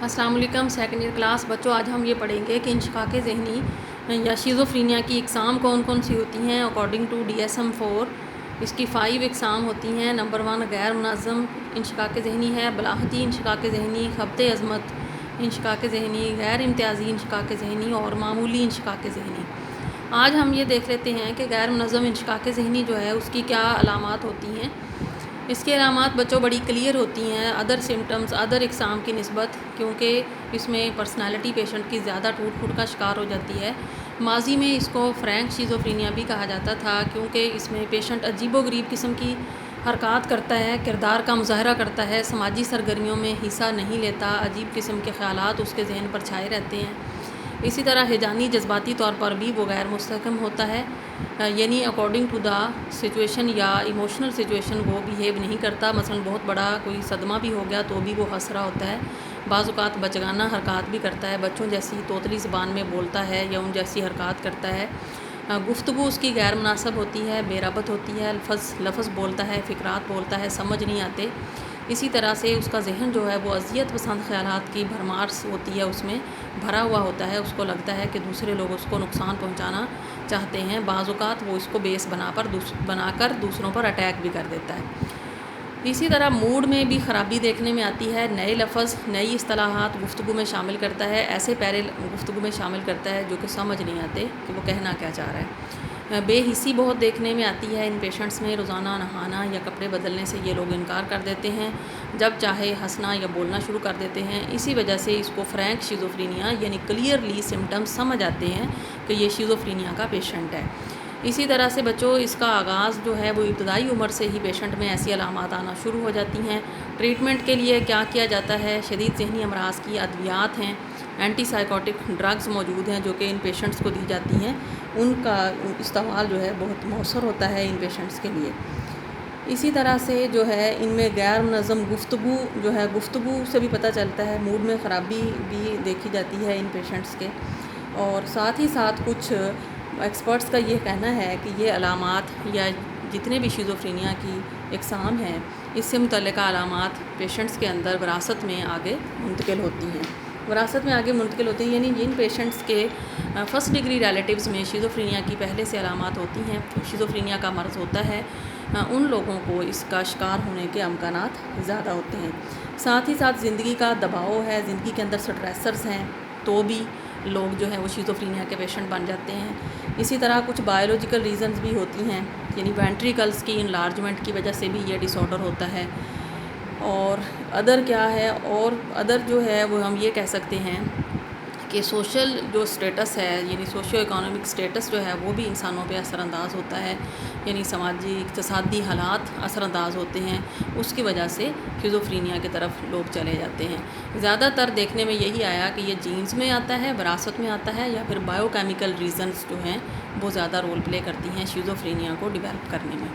السلام علیکم second year class بچوں، آج ہم یہ پڑھیں گے کہ انشقاق ذہنی یا شیزوفرینیا کی اقسام کون کون سی ہوتی ہیں اکارڈنگ ٹو DSM-4۔ اس کی 5 اقسام ہوتی ہیں۔ نمبر 1 غیر منظم انشقاق ذہنی ہے، بلاحتی انشقاق ذہنی، خبط عظمت انشقاق ذہنی، غیر امتیازی انشقاق ذہنی اور معمولی انشقاق ذہنی۔ آج ہم یہ دیکھ لیتے ہیں کہ غیر منظم انشقاق ذہنی جو ہے اس کی کیا علامات ہوتی ہیں۔ اس کی علامات بچوں بڑی کلیئر ہوتی ہیں ادر سمٹمز ادر اقسام کی نسبت، کیونکہ اس میں پرسنالٹی پیشنٹ کی زیادہ ٹوٹ پھوٹ کا شکار ہو جاتی ہے۔ ماضی میں اس کو فرینک شیزوفرینیا بھی کہا جاتا تھا، کیونکہ اس میں پیشنٹ عجیب و غریب قسم کی حرکات کرتا ہے، کردار کا مظاہرہ کرتا ہے، سماجی سرگرمیوں میں حصہ نہیں لیتا، عجیب قسم کے خیالات اس کے ذہن پر چھائے رہتے ہیں۔ اسی طرح ہیجانی جذباتی طور پر بھی وہ غیر مستحکم ہوتا ہے، یعنی اکارڈنگ ٹو دا سچویشن یا ایموشنل سچویشن وہ بیہیو نہیں کرتا۔ مثلا بہت بڑا کوئی صدمہ بھی ہو گیا تو بھی وہ ہنس رہا ہوتا ہے، بعض اوقات بچگانہ حرکات بھی کرتا ہے، بچوں جیسی طوطلی زبان میں بولتا ہے یا ان جیسی حرکات کرتا ہے۔ گفتگو اس کی غیر مناسب ہوتی ہے، بے ربط ہوتی ہے، لفظ بولتا ہے، فقرات بولتا ہے، سمجھ نہیں آتے۔ اسی طرح سے اس کا ذہن جو ہے وہ اذیت پسند خیالات کی بھرمار ہوتی ہے، اس میں بھرا ہوا ہوتا ہے، اس کو لگتا ہے کہ دوسرے لوگ اس کو نقصان پہنچانا چاہتے ہیں، بعض اوقات وہ اس کو بیس بنا کر دوسروں پر اٹیک بھی کر دیتا ہے۔ اسی طرح موڈ میں بھی خرابی دیکھنے میں آتی ہے، نئے لفظ نئی اصطلاحات گفتگو میں شامل کرتا ہے، ایسے پیرے گفتگو میں شامل کرتا ہے جو کہ سمجھ نہیں آتے کہ وہ کہنا کیا چاہ رہا ہے۔ بے حسی بہت دیکھنے میں آتی ہے ان پیشنٹس میں، روزانہ نہانا یا کپڑے بدلنے سے یہ لوگ انکار کر دیتے ہیں، جب چاہے ہنسنا یا بولنا شروع کر دیتے ہیں۔ اسی وجہ سے اس کو فرینک شیزوفرینیا یعنی کلیئرلی سمٹمز سمجھ آتے ہیں کہ یہ شیزوفرینیا کا پیشنٹ ہے۔ اسی طرح سے بچوں اس کا آغاز جو ہے وہ ابتدائی عمر سے ہی پیشنٹ میں ایسی علامات آنا شروع ہو جاتی ہیں۔ ٹریٹمنٹ کے لیے کیا کیا جاتا ہے؟ شدید ذہنی امراض کی ادویات ہیں، اینٹی سائیکوٹک ڈرگز موجود ہیں جو کہ ان پیشنٹس کو دی جاتی ہیں، ان کا استعمال جو ہے بہت مؤثر ہوتا ہے ان پیشنٹس کے لیے۔ اسی طرح سے جو ہے ان میں غیر منظم گفتگو جو ہے، گفتگو سے بھی پتہ چلتا ہے، موڈ میں خرابی بھی دیکھی جاتی ہے ان پیشنٹس کے۔ اور ساتھ ہی ساتھ کچھ ایکسپرٹس کا یہ کہنا ہے کہ یہ علامات یا جتنے بھی شیزوفرینیا کی اقسام ہیں، اس سے متعلقہ علامات پیشنٹس کے اندر وراثت میں آگے منتقل ہوتی ہیں۔ وراثت میں آگے منتقل ہوتی ہیں یعنی جن پیشنٹس کے فرسٹ ڈگری ریلیٹیوز میں شیزوفرینیا کی پہلے سے علامات ہوتی ہیں، شیزوفرینیا کا مرض ہوتا ہے، ان لوگوں کو اس کا شکار ہونے کے امکانات زیادہ ہوتے ہیں۔ ساتھ ہی ساتھ زندگی کا دباؤ ہے، زندگی کے اندر سٹریسرز ہیں تو بھی لوگ جو ہیں وہ شیزوفرینیا کے پیشنٹ بن جاتے ہیں۔ اسی طرح کچھ بایولوجیکل ریزنز بھی ہوتی ہیں، یعنی وینٹریکلز کی انلارجمنٹ کی وجہ سے بھی یہ ڈس آرڈر ہوتا ہے۔ اور ادر کیا ہے؟ اور ادر جو ہے وہ ہم یہ کہہ سکتے ہیں کہ سوشل جو سٹیٹس ہے، یعنی سوشیو اکنامک سٹیٹس جو ہے وہ بھی انسانوں پہ اثر انداز ہوتا ہے، یعنی سماجی اقتصادی حالات اثر انداز ہوتے ہیں، اس کی وجہ سے شیزوفرینیا کی طرف لوگ چلے جاتے ہیں۔ زیادہ تر دیکھنے میں یہی آیا کہ یہ جینز میں آتا ہے، وراثت میں آتا ہے، یا پھر بایو کیمیکل ریزنز جو ہیں وہ زیادہ رول پلے کرتی ہیں شیزوفرینیا کو ڈیولپ کرنے میں۔